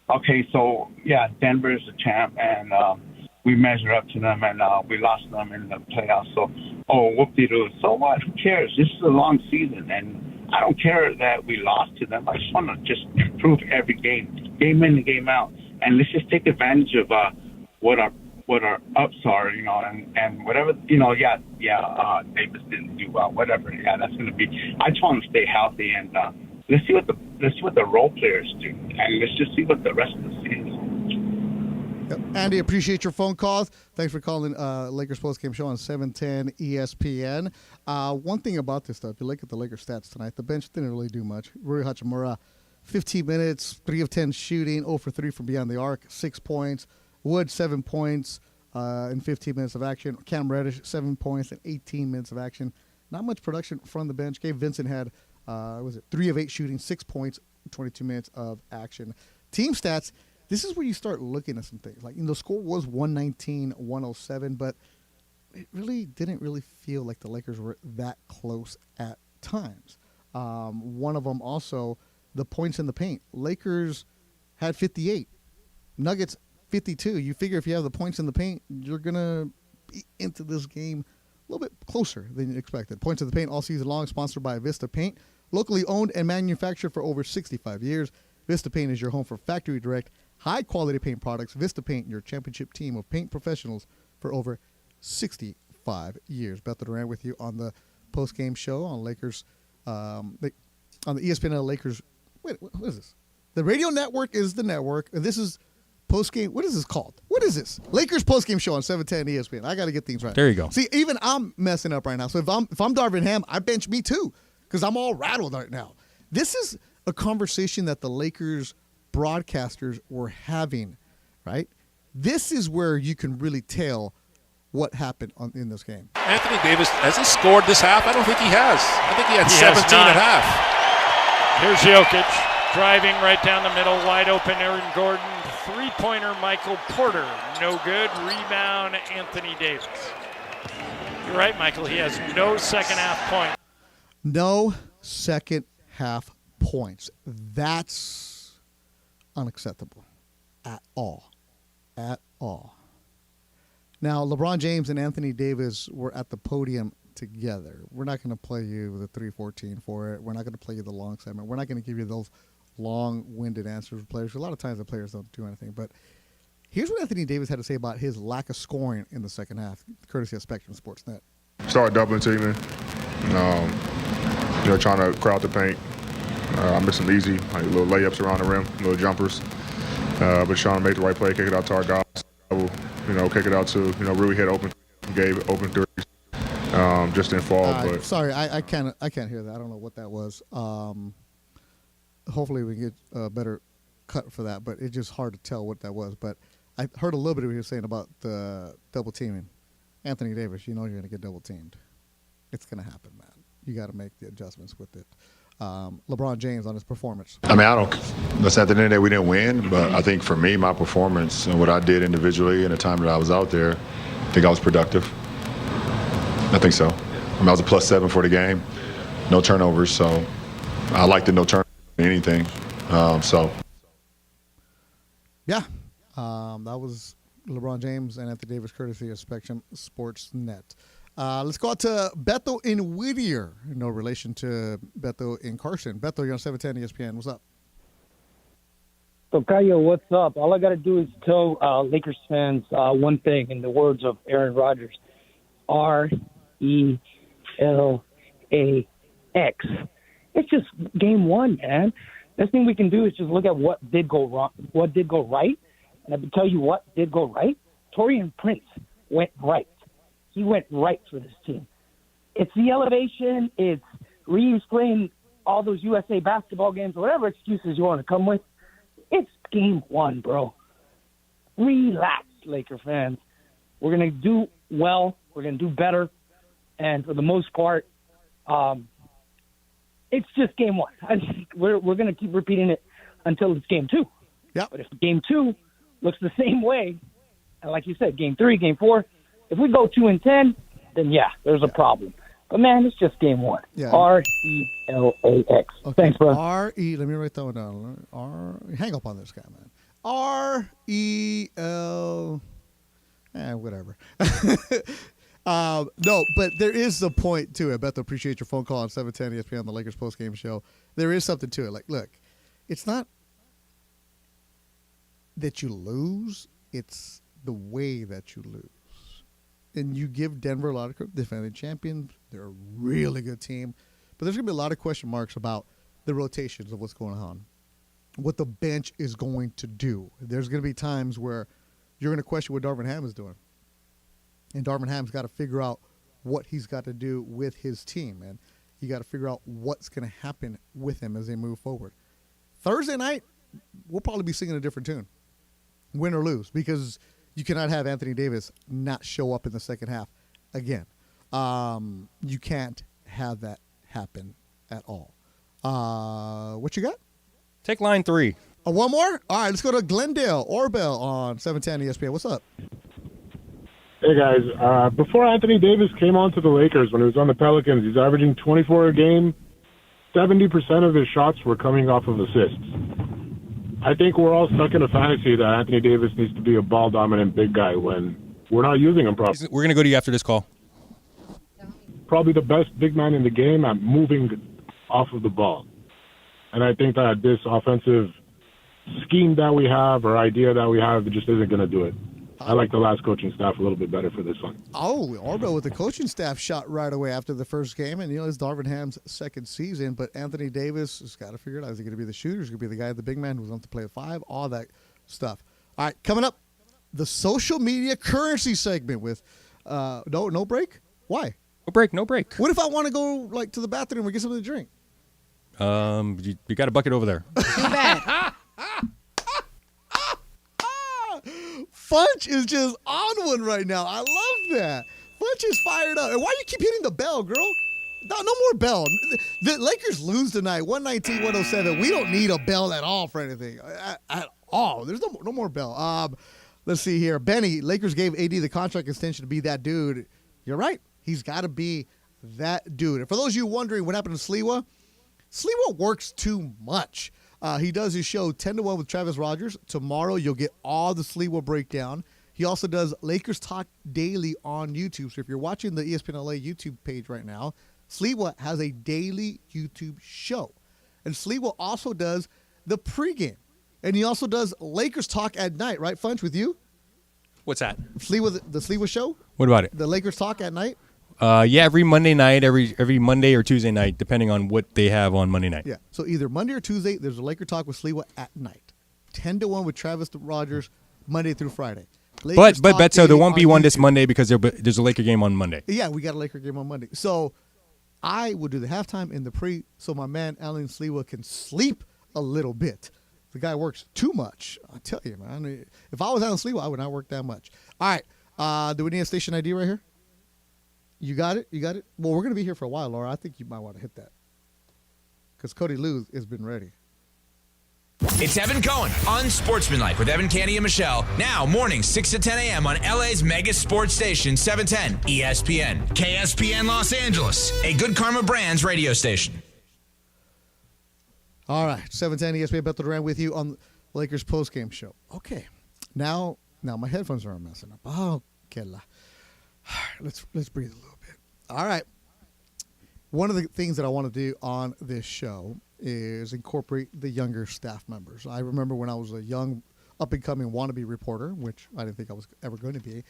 Speaker 22: okay, so, yeah, Denver is the champ, and we measure up to them, and we lost them in the playoffs. So, whoop-de-doo. So what? Who cares? This is a long season, and I don't care that we lost to them. I just want to just improve every game in and game out. And let's just take advantage of what our ups are, and whatever, Davis didn't do well, whatever. Yeah, that's going to be. I just want to stay healthy, and let's see what the role players do, and let's just see what the rest of the season.
Speaker 4: Yep. Andy, appreciate your phone calls. Thanks for calling Lakers Postgame Show on 710 ESPN. One thing about this stuff, if you look at the Lakers stats tonight, the bench didn't really do much. Rui Hachimura, 15 minutes, 3 of 10 shooting, 0 for 3 from beyond the arc, 6 points. Wood, 7 points in 15 minutes of action. Cam Reddish, 7 points in 18 minutes of action. Not much production from the bench. Gabe Vincent had, 3 of 8 shooting, 6 points, 22 minutes of action. Team stats, this is where you start looking at some things. Like, the score was 119-107, but it really didn't really feel like the Lakers were that close at times. One of them also, the points in the paint. Lakers had 58. Nuggets 52. You figure if you have the points in the paint, you're going to be into this game a little bit closer than you expected. Points in the paint all season long, sponsored by Vista Paint. Locally owned and manufactured for over 65 years. Vista Paint is your home for factory direct, high-quality paint products. Vista Paint, your championship team of paint professionals for over 65 years. Beto Duran with you on the post-game show on Lakers, on the ESPN Lakers. Wait, what is this? The radio network is the network. And this is post-game. What is this called? What is this? Lakers post-game show on 710 ESPN. I got to get things right.
Speaker 5: There you go.
Speaker 4: See, even I'm messing up right now. So if I'm Darvin Ham, I bench me too because I'm all rattled right now. This is a conversation that the Lakers broadcasters were having, right? This is where you can really tell what happened in this game.
Speaker 16: Anthony Davis, has he scored this half? I don't think he has. I think he had 17 at half.
Speaker 15: Here's Jokic driving right down the middle, wide open Aaron Gordon. Three-pointer Michael Porter, no good. Rebound Anthony Davis. You're right, Michael. He has no second-half points.
Speaker 4: No second-half points. That's unacceptable at all. At all. Now, LeBron James and Anthony Davis were at the podium together. We're not going to play you the 3:14 for it. We're not going to play you the long segment. We're not going to give you those long-winded answers from players. A lot of times the players don't do anything. But here's what Anthony Davis had to say about his lack of scoring in the second half, courtesy of Spectrum Sportsnet.
Speaker 13: Started doubling teaming, trying to crowd the paint. I missed some easy, little layups around the rim, little jumpers. But trying to make the right play, kick it out to our guys. Kick it out to, Rui hit open, gave open threes. Just didn't fall. But
Speaker 4: sorry, I can't hear that. I don't know what that was. Hopefully we get a better cut for that, but it's just hard to tell what that was. But I heard a little bit of what he was saying about the double teaming. Anthony Davis, you're going to get double teamed. It's going to happen, man. You got to make the adjustments with it. LeBron James on his performance.
Speaker 23: I mean, listen, at the end of the day, we didn't win, but I think for me, my performance and what I did individually in the time that I was out there, I think I was productive. I think so. I was a +7 for the game, no turnovers, so I like to know turn anything.
Speaker 4: Yeah, that was LeBron James and Anthony Davis, courtesy of Spectrum Sports Net. Let's go out to Beto in Whittier. No relation to Beto in Carson. Beto, you're on 710 ESPN. What's up?
Speaker 6: Tocayo, what's up? All I got to do is tell Lakers fans one thing in the words of Aaron Rodgers. RELAX. It's just game one, man. Best thing we can do is just look at what did go wrong, what did go right. And I can tell you what did go right. Taurean Prince went right. He went right for this team. It's the elevation. It's Reeves playing all those USA basketball games, whatever excuses you want to come with. It's game one, bro. Relax, Laker fans. We're going to do well. We're going to do better. And for the most part, it's just game one. We're going to keep repeating it until it's game two.
Speaker 4: Yeah.
Speaker 6: But if game two looks the same way, and like you said, game three, game four, if we go 2-10, then yeah, there's a problem. But man, it's just game one.
Speaker 4: Yeah.
Speaker 6: RELAX.
Speaker 4: Okay.
Speaker 6: Thanks, bro.
Speaker 4: Let me write that one down. Hang up on this guy, man. REL. Whatever. No, but there is a point to it. Beto, appreciate your phone call on 710 ESPN on the Lakers postgame show. There is something to it. Like, look, it's not that you lose, it's the way that you lose. And you give Denver a lot of credit. Defending champions, they're a really good team. But there's going to be a lot of question marks about the rotations of what's going on, what the bench is going to do. There's going to be times where you're going to question what Darvin Ham is doing. And Darvin Ham's got to figure out what he's got to do with his team. And you got to figure out what's going to happen with him as they move forward. Thursday night, we'll probably be singing a different tune, win or lose, because you cannot have Anthony Davis not show up in the second half again. You can't have that happen at all. What you got?
Speaker 5: Take line 3.
Speaker 4: One more? All right, let's go to Glendale Orbell on 710 ESPN. What's up?
Speaker 7: Hey, guys. Before Anthony Davis came on to the Lakers, when he was on the Pelicans, he's averaging 24 a game. 70% of his shots were coming off of assists. I think we're all stuck in a fantasy that Anthony Davis needs to be a ball-dominant big guy when we're not using him properly.
Speaker 5: We're going to go to you after this call.
Speaker 7: Probably the best big man in the game at moving off of the ball. And I think that this offensive scheme that we have or idea that we have just isn't going to do it. I like the last coaching staff a little bit better for this one.
Speaker 4: Oh, Orbo with the coaching staff shot right away after the first game. And, it's Darvin Ham's second season. But Anthony Davis has got to figure it out. Is he going to be the shooter? Is he going to be the guy, the big man who's going to play at 5? All that stuff. All right, coming up, the social media currency segment with no break? Why?
Speaker 5: No break.
Speaker 4: What if I want to go to the bathroom and get something to drink?
Speaker 5: You got a bucket over there.
Speaker 8: Too bad.
Speaker 4: Funch is just on one right now. I love that. Funch is fired up. And why do you keep hitting the bell, girl? No more bell. The Lakers lose tonight, 119-107. We don't need a bell at all for anything. At all. There's no more bell. Let's see here. Benny, Lakers gave AD the contract extension to be that dude. You're right. He's got to be that dude. And for those of you wondering what happened to Sliwa works too much. He does his show 10-1 with Travis Rogers. Tomorrow you'll get all the Sliwa breakdown. He also does Lakers Talk Daily on YouTube. So if you're watching the ESPN LA YouTube page right now, Sliwa has a daily YouTube show. And Sliwa also does the pregame. And he also does Lakers Talk at night, right, Funch, with you?
Speaker 5: What's that?
Speaker 4: Sliwa, the Sliwa show?
Speaker 5: What about it?
Speaker 4: The Lakers Talk at night?
Speaker 5: Yeah, every Monday night, every Monday or Tuesday night, depending on what they have on Monday night.
Speaker 4: Yeah, so either Monday or Tuesday, there's a Laker Talk with Sliwa at night. 10-1 with Travis Rogers, Monday through Friday.
Speaker 5: But Beto, there won't be one this Monday because there's a Laker game on Monday.
Speaker 4: Yeah, we got a Laker game on Monday. So I will do the halftime and the pre so my man Alan Sliwa can sleep a little bit. The guy works too much. I tell you, man. If I was Alan Sliwa, I would not work that much. All right, do we need a station ID right here? You got it? Well, we're going to be here for a while, Laura. I think you might want to hit that. Because Cody Lou has been ready.
Speaker 24: It's Evan Cohen, Unsportsmanlike with Evan Canty and Michelle. Now, mornings 6 to 10 a.m. on LA's mega sports station, 710 ESPN. KSPN Los Angeles, a Good Karma Brands radio station.
Speaker 4: All right, 710 ESPN, Beto Duran with you on the Lakers postgame show. Okay, now my headphones are messing up. Oh, kela. Let's breathe a little bit. All right. One of the things that I want to do on this show is incorporate the younger staff members. I remember when I was a young, up-and-coming wannabe reporter, which I didn't think I was ever going to be,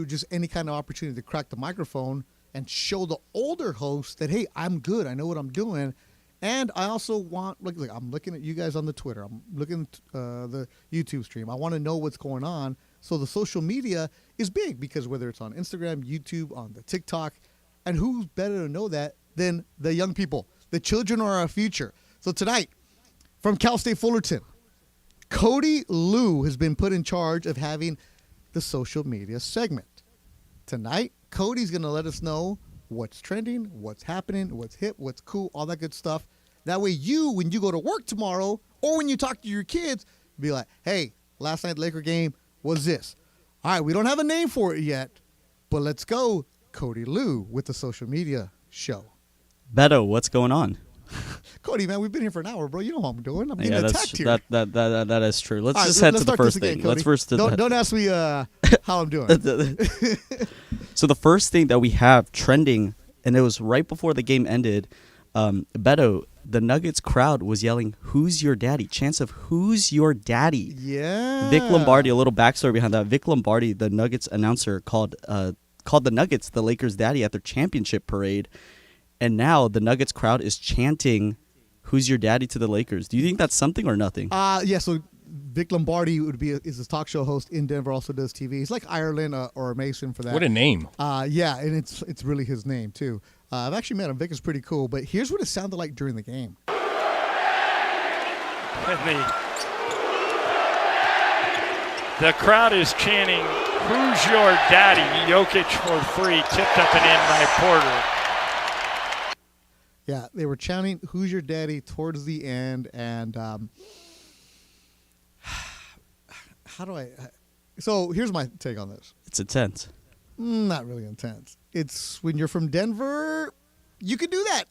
Speaker 4: just any kind of opportunity to crack the microphone and show the older hosts that, hey, I'm good. I know what I'm doing. And I also want, look, I'm looking at you guys on the Twitter. I'm looking at the YouTube stream. I want to know what's going on. So the social media is big because whether it's on Instagram, YouTube, on the TikTok, and who's better to know that than the young people? The children are our future. So tonight, from Cal State Fullerton, Cody Liu has been put in charge of having the social media segment. Tonight, Cody's going to let us know what's trending, what's happening, what's hip, what's cool, all that good stuff. That way when you go to work tomorrow or when you talk to your kids, be like, hey, last night's Laker game was this. All right, we don't have a name for it yet, but let's go, Cody Liu, with the social media show.
Speaker 21: Beto, what's going on?
Speaker 4: Cody, man, we've been here for an hour, bro. You know what I'm doing. I'm getting attacked here.
Speaker 21: That is true. Let's just head to the first thing.
Speaker 4: Don't ask me how I'm doing.
Speaker 21: So the first thing that we have trending, and it was right before the game ended, Beto, the Nuggets crowd was yelling, "Who's your daddy?" Chants of "Who's your daddy?"
Speaker 4: Yeah.
Speaker 21: Vic Lombardi, a little backstory behind that. Vic Lombardi, the Nuggets announcer, called the Nuggets the Lakers' daddy at their championship parade. And now the Nuggets crowd is chanting, "Who's your daddy?" to the Lakers. Do you think that's something or nothing?
Speaker 4: Yeah, so Vic Lombardi is a talk show host in Denver, also does TV. He's like Ireland or Mason for that.
Speaker 5: What a name.
Speaker 4: Yeah, and it's really his name, too. I've actually met him. Vic is pretty cool, but here's what it sounded like during the game.
Speaker 15: The crowd is chanting, "Who's your daddy?" Jokic for three, tipped up and in by Porter.
Speaker 4: Yeah, they were chanting, "Who's your daddy?" towards the end, and how do I? So here's my take on this.
Speaker 21: It's intense.
Speaker 4: Not really intense. It's when you're from Denver, you can do that.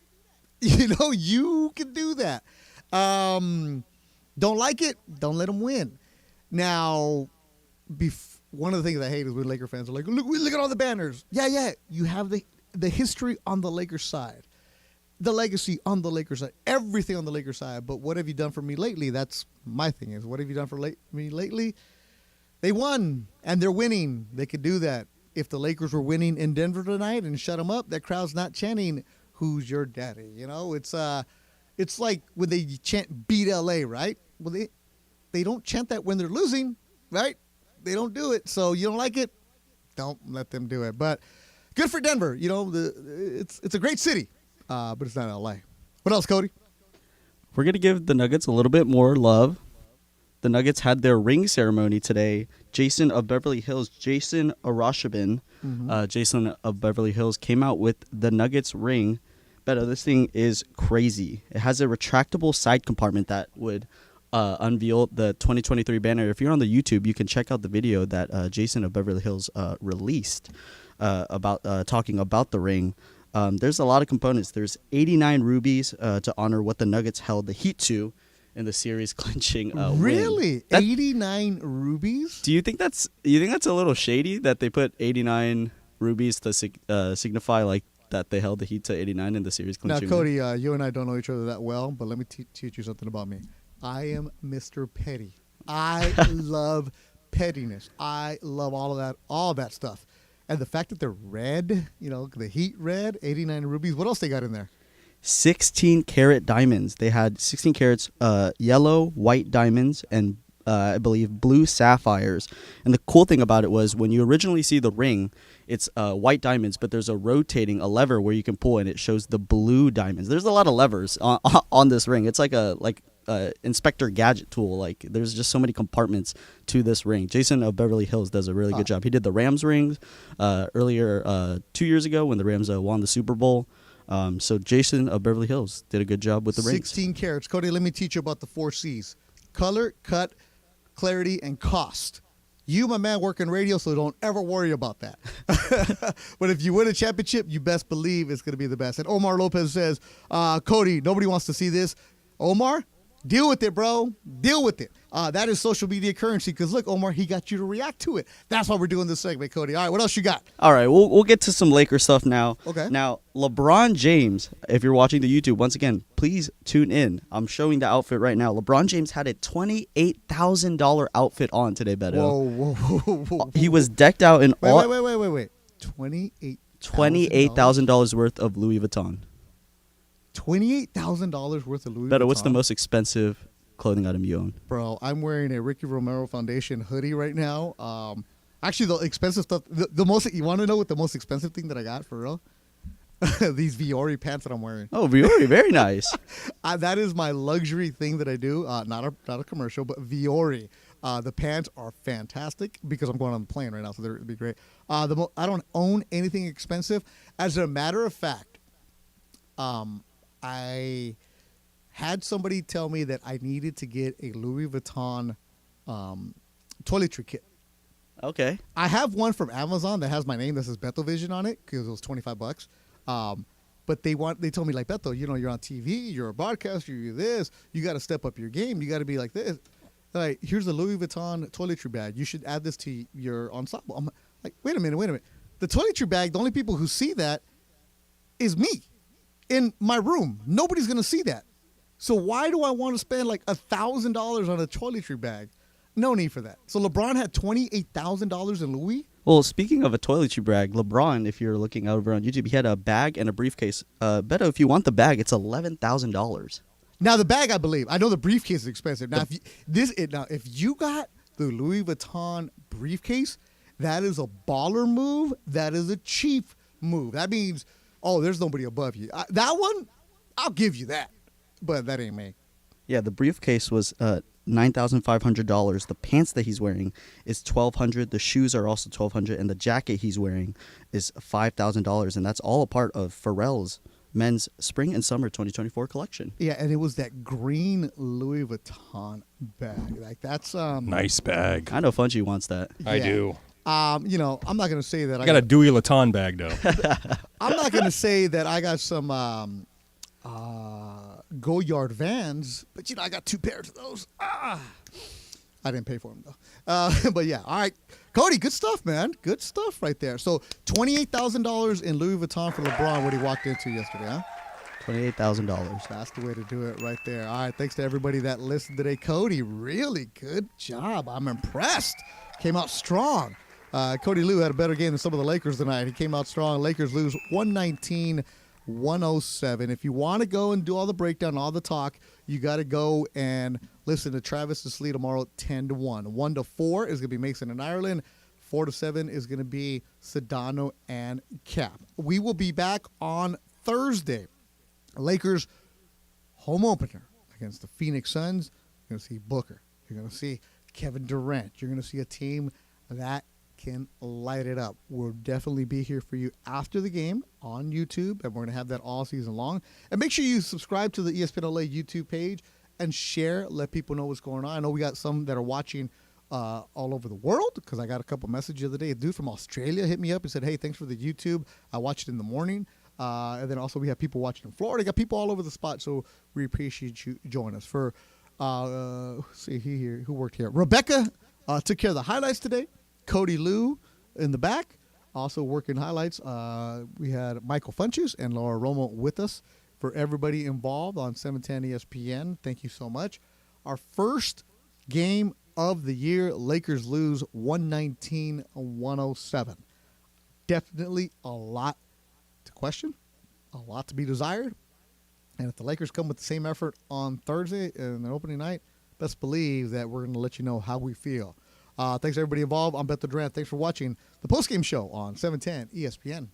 Speaker 4: You can do that. Don't like it? Don't let them win. Now, one of the things I hate is when Laker fans are like, look at all the banners. Yeah. You have the history on the Lakers side. The legacy on the Lakers side, everything on the Lakers side. But what have you done for me lately? That's my thing is, what have you done for me lately? They won, and they're winning. They could do that. If the Lakers were winning in Denver tonight and shut them up, that crowd's not chanting, "Who's your daddy?" It's like when they chant "Beat LA," right? Well, they don't chant that when they're losing, right? They don't do it. So you don't like it? Don't let them do it. But good for Denver. It's a great city. But it's not LA. What else, Cody?
Speaker 21: We're going to give the Nuggets a little bit more love. The Nuggets had their ring ceremony today. Jason of Beverly Hills, Jason Arashabin, Jason of Beverly Hills came out with the Nuggets ring. Beto, this thing is crazy. It has a retractable side compartment that would unveil the 2023 banner. If you're on the YouTube, you can check out the video that Jason of Beverly Hills released about talking about the ring. There's a lot of components. There's 89 rubies to honor what the Nuggets held the Heat to in the series clinching
Speaker 4: Really? 89 rubies?
Speaker 21: Do you think that's a little shady that they put 89 rubies to signify like that they held the Heat to 89 in the series clinching?
Speaker 4: Now, Cody, you and I don't know each other that well, but let me teach you something about me. I am Mr. Petty. I love pettiness. I love all that stuff. And the fact that they're red, the Heat red, 89 rubies. What else they got in there?
Speaker 21: 16-karat diamonds. They had 16 carats, yellow, white diamonds, and I believe blue sapphires. And the cool thing about it was when you originally see the ring, it's white diamonds, but there's a lever where you can pull, and it shows the blue diamonds. There's a lot of levers on this ring. It's like a Inspector Gadget tool. Like there's just so many compartments to this ring. Jason of Beverly Hills does a really good job. He did the Rams rings earlier 2 years ago when the Rams won the Super Bowl. So Jason of Beverly Hills did a good job with the rings.
Speaker 4: 16 carats. Cody, let me teach you about the 4 C's. Color, cut, clarity, and cost. You, my man, work in radio, so don't ever worry about that. But if you win a championship, you best believe it's going to be the best. And Omar Lopez says, Cody, nobody wants to see this. Omar, deal with it, bro. Deal with it. That is social media currency because, look, Omar, he got you to react to it. That's why we're doing this segment, Cody. All right, what else you got?
Speaker 21: All right, we'll get to some Lakers stuff now.
Speaker 4: Okay.
Speaker 21: Now, LeBron James, if you're watching the YouTube, once again, please tune in. I'm showing the outfit right now. LeBron James had a $28,000 outfit on today, Beto.
Speaker 4: Whoa.
Speaker 21: He was decked out in all...
Speaker 4: Wait.
Speaker 21: $28,000 worth of Louis Vuitton.
Speaker 4: $28,000 worth of Louis Vuitton.
Speaker 21: Beto, what's the most expensive clothing item you own?
Speaker 4: Bro, I'm wearing a Ricky Romero Foundation hoodie right now. Actually, the expensive stuff, the most, you want to know what the most expensive thing that I got for real? These Viore pants that I'm wearing.
Speaker 21: Oh, Viore, very nice.
Speaker 4: That is my luxury thing that I do. Not a commercial, but Viore. The pants are fantastic because I'm going on the plane right now, so they'll be great. I don't own anything expensive. As a matter of fact, I had somebody tell me that I needed to get a Louis Vuitton toiletry kit.
Speaker 21: Okay.
Speaker 4: I have one from Amazon that has my name that says Beto Vision on it because it was $25. But they told me, like, Beto, you're on TV, you're a broadcaster, you're this, you got to step up your game, you got to be like this. Like, here's the Louis Vuitton toiletry bag. You should add this to your ensemble. I'm like, wait a minute. The toiletry bag, the only people who see that is me in my room. Nobody's going to see that. So why do I want to spend like $1,000 on a toiletry bag? No need for that. So LeBron had $28,000 in Louis?
Speaker 21: Well, speaking of a toiletry bag, LeBron, if you're looking over on YouTube, he had a bag and a briefcase. Beto, if you want the bag, it's $11,000.
Speaker 4: Now the bag, I believe. I know the briefcase is expensive. Now, if you got the Louis Vuitton briefcase, that is a baller move. That is a chief move. That means, there's nobody above you. That one, I'll give you that. But that ain't me.
Speaker 21: Yeah, the briefcase was $9,500. The pants that he's wearing is $1,200. The shoes are also $1,200, and the jacket he's wearing is $5,000, and that's all a part of Pharrell's men's spring and summer 2024 collection.
Speaker 4: Yeah, and it was that green Louis Vuitton bag. Like, that's
Speaker 5: nice bag.
Speaker 21: I know Fungi wants that.
Speaker 5: I do.
Speaker 4: I'm not gonna say that
Speaker 5: I got a Dewey Vuitton bag though.
Speaker 4: I'm not gonna say that I got some Goyard Vans, but I got 2 pairs of those. I didn't pay for them though. But yeah, all right, Cody, good stuff, man. Good stuff right there. So $28,000 in Louis Vuitton for LeBron when he walked into yesterday, huh?
Speaker 21: $28,000.
Speaker 4: That's the way to do it right there. All right, thanks to everybody that listened today. Cody, really good job. I'm impressed. Came out strong. Cody Lou had a better game than some of the Lakers tonight. He came out strong. Lakers lose 119-107. If you want to go and do all the breakdown, all the talk, you got to go and listen to Travis Deslee tomorrow, 10-1. 1-4 is going to be Mason and Ireland. 4-7 is going to be Sedano and Cap. We will be back on Thursday. Lakers home opener against the Phoenix Suns. You're going to see Booker. You're going to see Kevin Durant. You're going to see a team that can light it up. We'll definitely be here for you after the game on YouTube, and we're going to have that all season long. And make sure you subscribe to the ESPN LA YouTube page and share. Let people know what's going on. I know we got some that are watching all over the world because I got a couple messages the other day. A dude from Australia hit me up and said, hey, thanks for the YouTube. I watched it in the morning. And then also we have people watching in Florida. Got people all over the spot, so we appreciate you joining us. For see who worked here. Rebecca took care of the highlights today. Cody Lou in the back, also working highlights. We had Michael Funches and Laura Romo with us. For everybody involved on 710 ESPN, thank you so much. Our first game of the year, Lakers lose 119-107. Definitely a lot to question, a lot to be desired. And if the Lakers come with the same effort on Thursday in their opening night, best believe that we're going to let you know how we feel. Thanks everybody involved. I'm Beto Duran. Thanks for watching the postgame show on 710 ESPN.